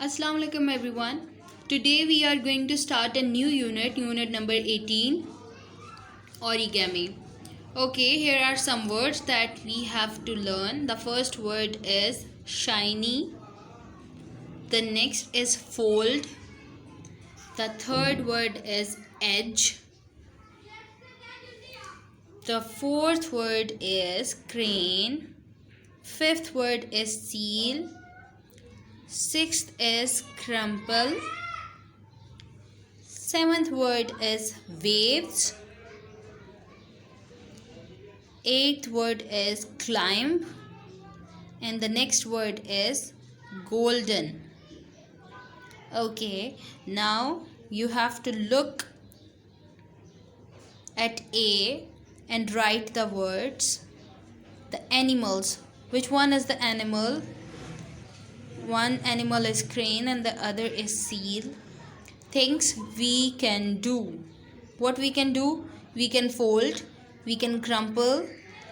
Assalamu alaikum everyone. Today we are going to start a new unit number 18, origami. Okay, here are some words that we have to learn. The first word is shiny. The next is fold. The third word is edge. The fourth word is crane. Fifth word is seal. Sixth is crumple. Seventh word is waves. Eighth word is climb. And the next word is golden. Okay, now you have to look at A and write the words. The animals. Which one is the animal? One animal is crane and the other is seal. Things we can do. What we can do? We can fold, we can crumple,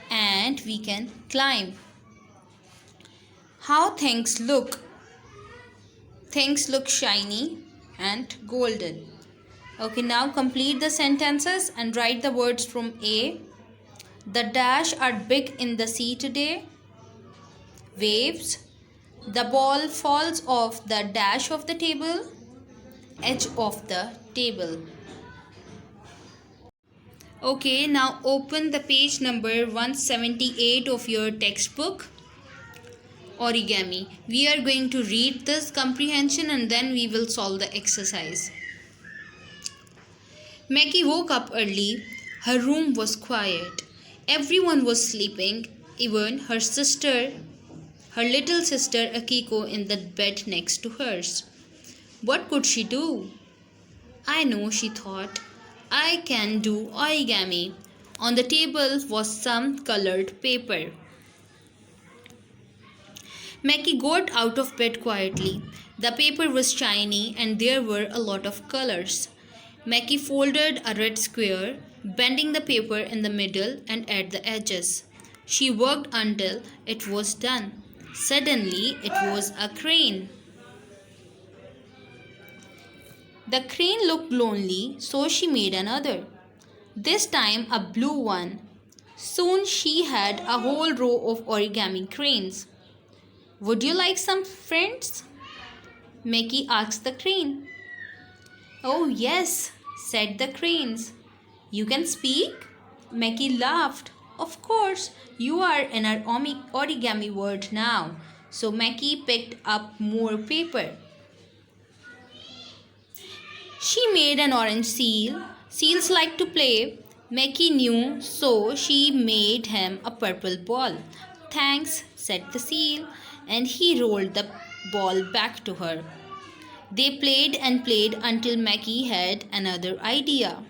and we can climb. How things look? Things look shiny and golden. Okay, now complete the sentences and write the words from A. The dash are big in the sea today. Waves. The ball falls off the dash of the table. Edge of the table. Okay, now open the page number 178 of your textbook, origami. We are going to read this comprehension and then we will solve the exercise. Maggie woke up early. Her room was quiet. Everyone was sleeping, even her little sister Akiko in the bed next to hers. What could she do? I know, she thought. I can do origami. On the table was some colored paper. Maggie got out of bed quietly. The paper was shiny and there were a lot of colors. Maggie folded a red square, bending the paper in the middle and at the edges. She worked until it was done. Suddenly, it was a crane. The crane looked lonely, so she made another. This time a blue one. Soon she had a whole row of origami cranes. Would you like some friends? Maggie asked the crane. Oh yes, said the cranes. You can speak? Maggie laughed. Of course, you are in our origami world now. So Maggie picked up more paper. She made an orange seal. Seals like to play. Maggie knew, so she made him a purple ball. Thanks, said the seal, and he rolled the ball back to her. They played and played until Maggie had another idea.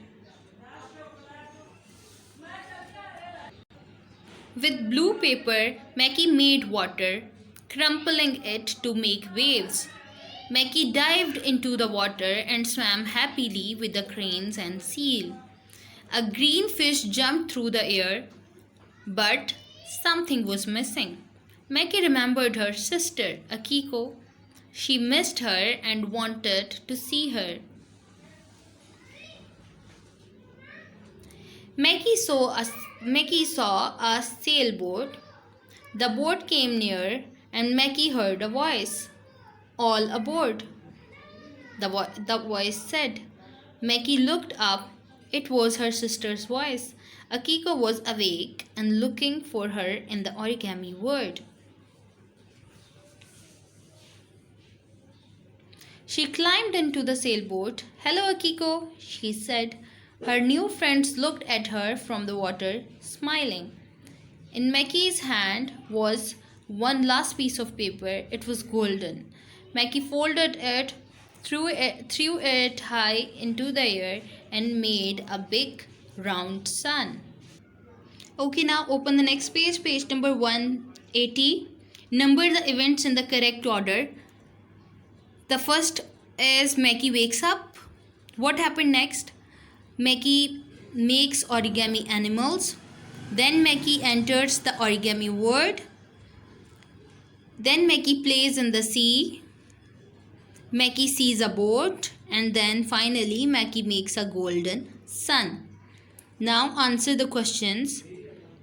With blue paper, Maggie made water, crumpling it to make waves. Maggie dived into the water and swam happily with the cranes and seal. A green fish jumped through the air, but something was missing. Maggie remembered her sister, Akiko. She missed her and wanted to see her. Maggie saw a sailboat. The boat came near and Maggie heard a voice. All aboard, the voice said. Maggie looked up. It was her sister's voice. Akiko was awake and looking for her in the origami world. She climbed into the sailboat. Hello, Akiko, she said. Her new friends looked at her from the water, smiling. In Maggie's hand was one last piece of paper. It was golden. Maggie folded it, threw it high into the air, and made a big round sun. Okay, now open the next page, page number 180. Number the events in the correct order. The first is Maggie wakes up. What happened next? Maggie makes origami animals. Then Maggie enters the origami world. Then Maggie plays in the sea. Mackie sees a boat, and then finally Mackie makes a golden sun. Now answer the questions.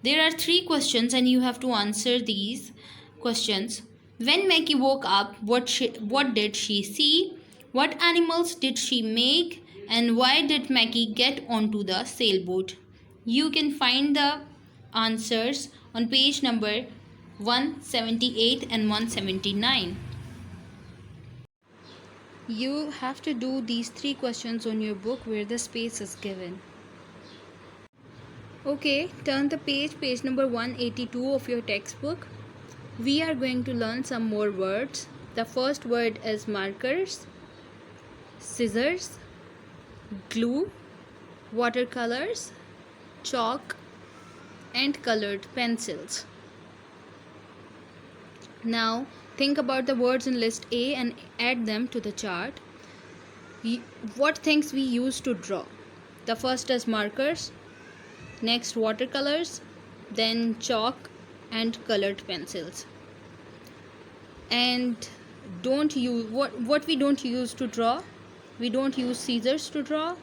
There are 3 questions and you have to answer these questions. When Mackie woke up, what did she see? What animals did she make? And why did Mackie get onto the sailboat? You can find the answers on page number 178 and 179. You have to do these 3 questions on your book where the space is given. Okay, turn the page number 182 of your textbook. We are going to learn some more words. The first word is markers, scissors, glue, watercolors, chalk, and colored pencils. Now think about the words in list A and add them to the chart. What things we use to draw? The first is markers, next watercolors, then chalk and colored pencils. And don't use what we don't use to draw. We don't use scissors to draw.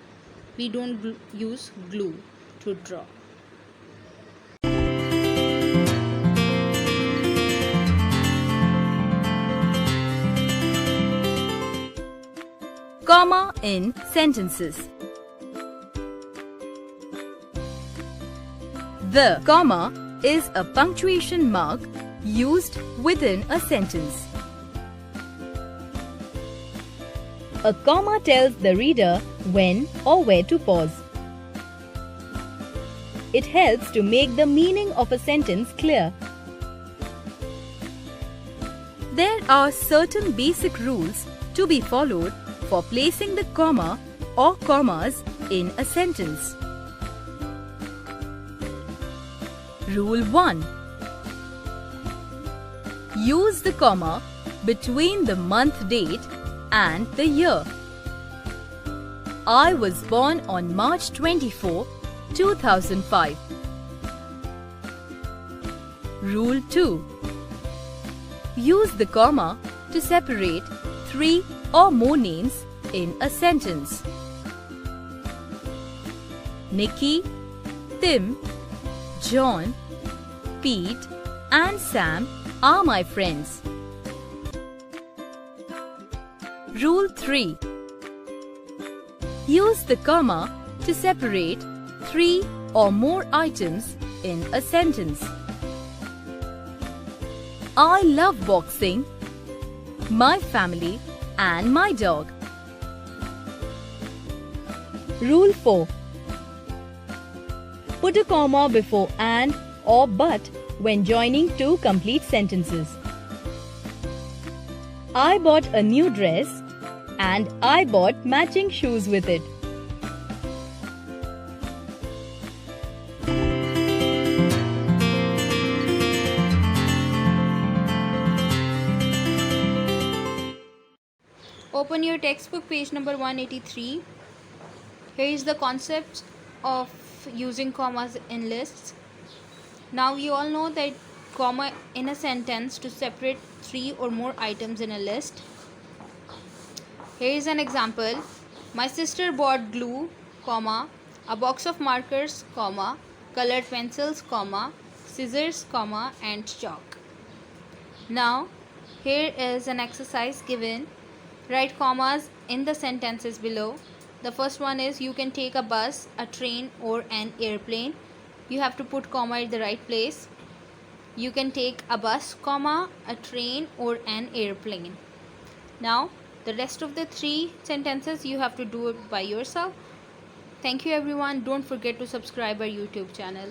We don't use glue to draw. Comma in sentences. The comma is a punctuation mark used within a sentence. A comma tells the reader when or where to pause. It helps to make the meaning of a sentence clear. There are certain basic rules to be followed for placing the comma or commas in a sentence. Rule 1. Use the comma between the month date and the year. I was born on March 24, 2005. Rule 2. Use the comma to separate 3 or more names in a sentence. Nikki, Tim, John, Pete and Sam are my friends. Rule 3. Use the comma to separate 3 or more items in a sentence. I love boxing, my family and my dog. Rule 4. Put a comma before and or but when joining 2 complete sentences. I bought a new dress and I bought matching shoes with it. Open your textbook, page number 183. Here is the concept of using commas in lists. Now you all know that comma in a sentence to separate 3 or more items in a list. Here is an example. My sister bought glue, comma, a box of markers, comma, colored pencils, comma, scissors, comma, and chalk. Now here is an exercise given. Write commas in the sentences below. The first one is you can take a bus, a train or an airplane. You have to put comma at the right place. You can take a bus, comma, a train or an airplane. Now the rest of the 3 sentences you have to do it by yourself. Thank you everyone. Don't forget to subscribe our YouTube channel.